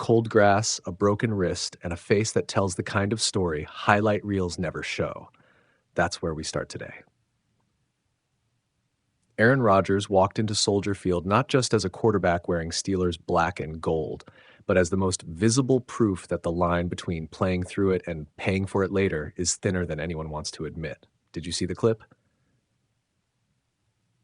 cold grass, a broken wrist, and a face that tells the kind of story highlight reels never show. That's where we start today. Aaron Rodgers walked into Soldier Field not just as a quarterback wearing Steelers black and gold, but as the most visible proof that the line between playing through it and paying for it later is thinner than anyone wants to admit. Did you see the clip?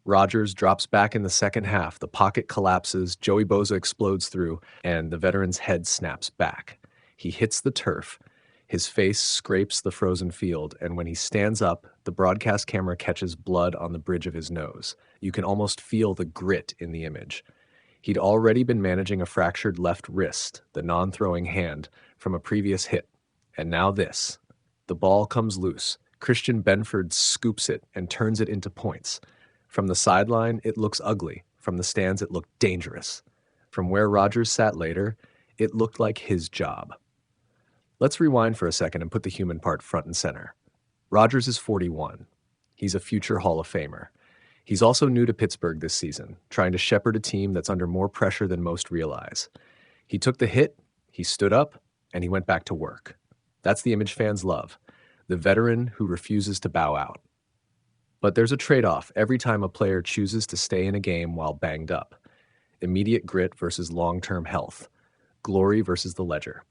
Rodgers drops back in the second half, the pocket collapses, Joey Bosa explodes through, and the veteran's head snaps back. He hits the turf. His face scrapes the frozen field, and when he stands up, the broadcast camera catches blood on the bridge of his nose. You can almost feel the grit in the image. He'd already been managing a fractured left wrist, the non-throwing hand, from a previous hit. And now this. The ball comes loose. Christian Benford scoops it and turns it into points. From the sideline, it looks ugly. From the stands, it looked dangerous. From where Rodgers sat later, it looked like his job. Let's rewind for a second and put the human part front and center. Rodgers is 41. He's a future Hall of Famer. He's also new to Pittsburgh this season, trying to shepherd a team that's under more pressure than most realize. He took the hit, he stood up, and he went back to work. That's the image fans love, the veteran who refuses to bow out. But there's a trade-off every time a player chooses to stay in a game while banged up. Immediate grit versus long-term health. Glory versus the ledger.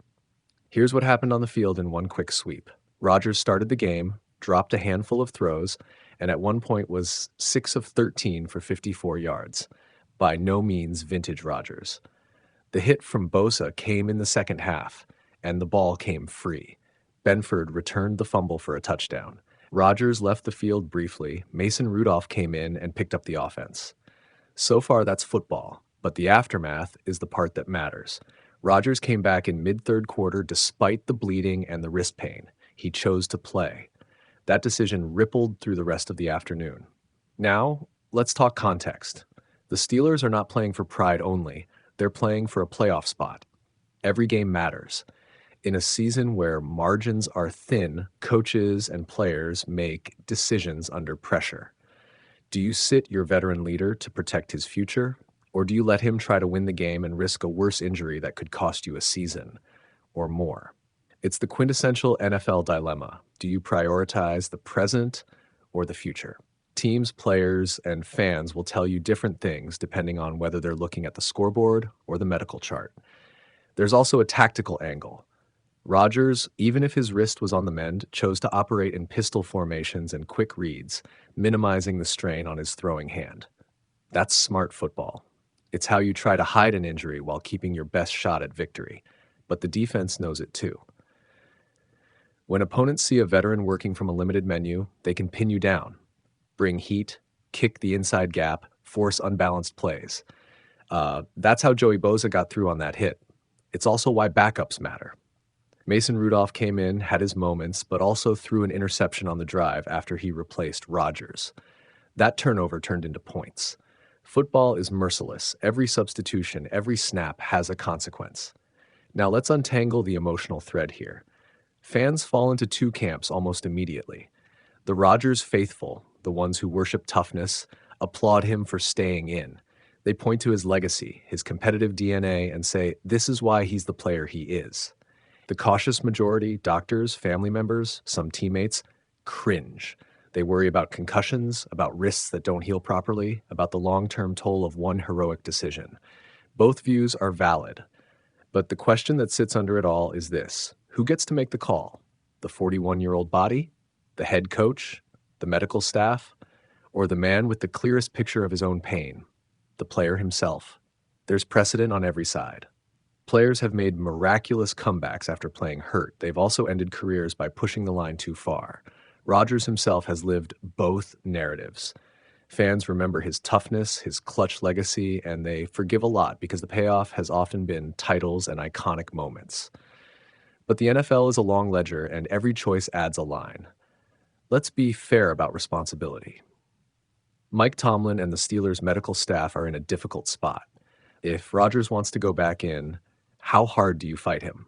Here's what happened on the field in one quick sweep. Rodgers started the game, dropped a handful of throws, and at one point was 6 of 13 for 54 yards. By no means vintage Rodgers. The hit from Bosa came in the second half, and the ball came free. Benford returned the fumble for a touchdown. Rodgers left the field briefly. Mason Rudolph came in and picked up the offense. So far, that's football, but the aftermath is the part that matters. Rodgers came back in mid-third quarter despite the bleeding and the wrist pain. He chose to play. That decision rippled through the rest of the afternoon. Now, let's talk context. The Steelers are not playing for pride only. They're playing for a playoff spot. Every game matters. In a season where margins are thin, coaches and players make decisions under pressure. Do you sit your veteran leader to protect his future? Or do you let him try to win the game and risk a worse injury that could cost you a season or more? It's the quintessential NFL dilemma. Do you prioritize the present or the future? Teams, players, and fans will tell you different things depending on whether they're looking at the scoreboard or the medical chart. There's also a tactical angle. Rodgers, even if his wrist was on the mend, chose to operate in pistol formations and quick reads, minimizing the strain on his throwing hand. That's smart football. It's how you try to hide an injury while keeping your best shot at victory. But the defense knows it too. When opponents see a veteran working from a limited menu, they can pin you down, bring heat, kick the inside gap, force unbalanced plays. That's how Joey Bosa got through on that hit. It's also why backups matter. Mason Rudolph came in, had his moments, but also threw an interception on the drive after he replaced Rodgers. That turnover turned into points. Football is merciless. Every substitution, every snap has a consequence. Now let's untangle the emotional thread here. Fans fall into two camps almost immediately. The Rodgers faithful, the ones who worship toughness, applaud him for staying in. They point to his legacy, his competitive DNA, and say, this is why he's the player he is. The cautious majority, doctors, family members, some teammates, cringe. They worry about concussions, about wrists that don't heal properly, about the long-term toll of one heroic decision. Both views are valid. But the question that sits under it all is this. Who gets to make the call? The 41-year-old body? The head coach? The medical staff? Or the man with the clearest picture of his own pain? The player himself. There's precedent on every side. Players have made miraculous comebacks after playing hurt. They've also ended careers by pushing the line too far. Rodgers himself has lived both narratives. Fans remember his toughness, his clutch legacy, and they forgive a lot because the payoff has often been titles and iconic moments. But the NFL is a long ledger, and every choice adds a line. Let's be fair about responsibility. Mike Tomlin and the Steelers' medical staff are in a difficult spot. If Rodgers wants to go back in, how hard do you fight him?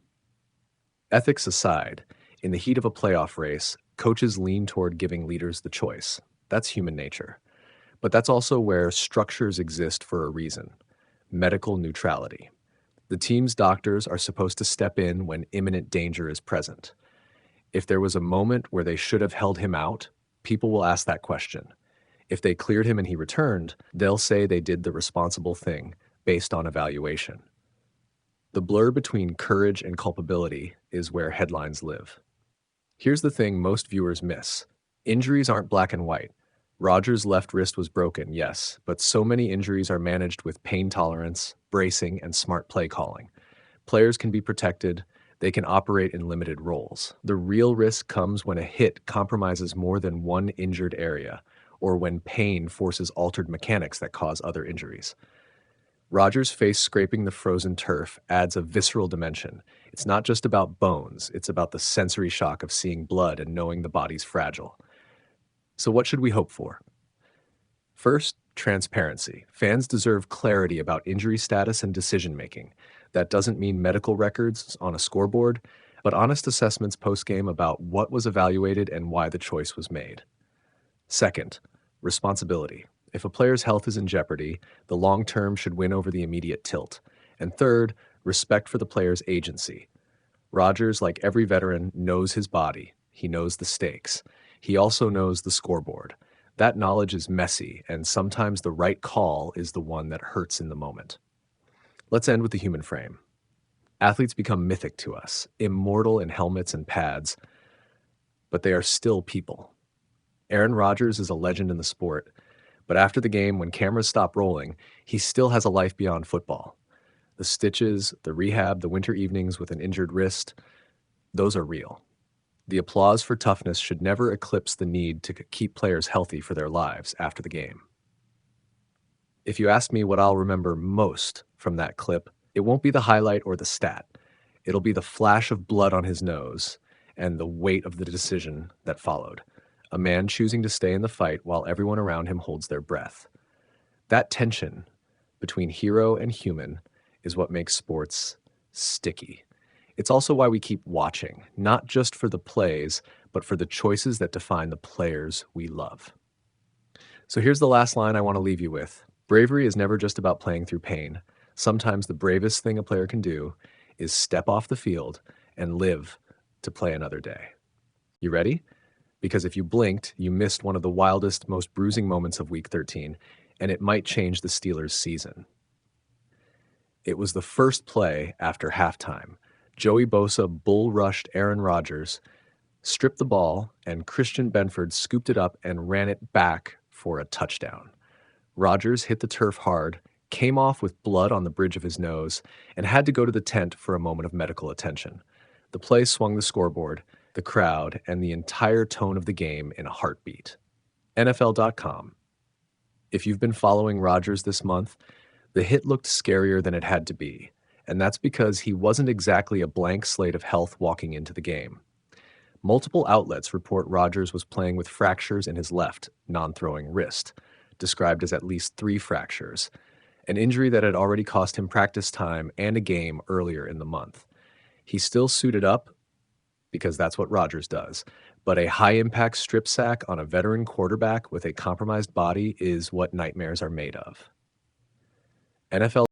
Ethics aside, in the heat of a playoff race, coaches lean toward giving leaders the choice. That's human nature. But that's also where structures exist for a reason. Medical neutrality. The team's doctors are supposed to step in when imminent danger is present. If there was a moment where they should have held him out, people will ask that question. If they cleared him and he returned, they'll say they did the responsible thing based on evaluation. The blur between courage and culpability is where headlines live. Here's the thing most viewers miss. Injuries aren't black and white. Rodgers' left wrist was broken, yes, but so many injuries are managed with pain tolerance, bracing, and smart play calling. Players can be protected. They can operate in limited roles. The real risk comes when a hit compromises more than one injured area, or when pain forces altered mechanics that cause other injuries. Rodgers' face scraping the frozen turf adds a visceral dimension. It's not just about bones, it's about the sensory shock of seeing blood and knowing the body's fragile. So what should we hope for? First, transparency. Fans deserve clarity about injury status and decision-making. That doesn't mean medical records on a scoreboard, but honest assessments post-game about what was evaluated and why the choice was made. Second, responsibility. If a player's health is in jeopardy, the long term should win over the immediate tilt. And third, respect for the player's agency. Rodgers, like every veteran, knows his body. He knows the stakes. He also knows the scoreboard. That knowledge is messy, and sometimes the right call is the one that hurts in the moment. Let's end with the human frame. Athletes become mythic to us, immortal in helmets and pads, but they are still people. Aaron Rodgers is a legend in the sport, but after the game, when cameras stop rolling, he still has a life beyond football. The stitches, the rehab, the winter evenings with an injured wrist, those are real. The applause for toughness should never eclipse the need to keep players healthy for their lives after the game. If you ask me what I'll remember most from that clip, it won't be the highlight or the stat. It'll be the flash of blood on his nose and the weight of the decision that followed. A man choosing to stay in the fight while everyone around him holds their breath. That tension between hero and human is what makes sports sticky. It's also why we keep watching, not just for the plays, but for the choices that define the players we love. So here's the last line I want to leave you with. Bravery is never just about playing through pain. Sometimes the bravest thing a player can do is step off the field and live to play another day. You ready? Because if you blinked, you missed one of the wildest, most bruising moments of Week 13, and it might change the Steelers' season. It was the first play after halftime. Joey Bosa bull-rushed Aaron Rodgers, stripped the ball, and Christian Benford scooped it up and ran it back for a touchdown. Rodgers hit the turf hard, came off with blood on the bridge of his nose, and had to go to the tent for a moment of medical attention. The play swung the scoreboard, the crowd, and the entire tone of the game in a heartbeat. NFL.com. If you've been following Rodgers this month, the hit looked scarier than it had to be, and that's because he wasn't exactly a blank slate of health walking into the game. Multiple outlets report Rodgers was playing with fractures in his left, non-throwing wrist, described as at least 3 fractures, an injury that had already cost him practice time and a game earlier in the month. He still suited up, because that's what Rodgers does. But a high-impact strip sack on a veteran quarterback with a compromised body is what nightmares are made of. NFL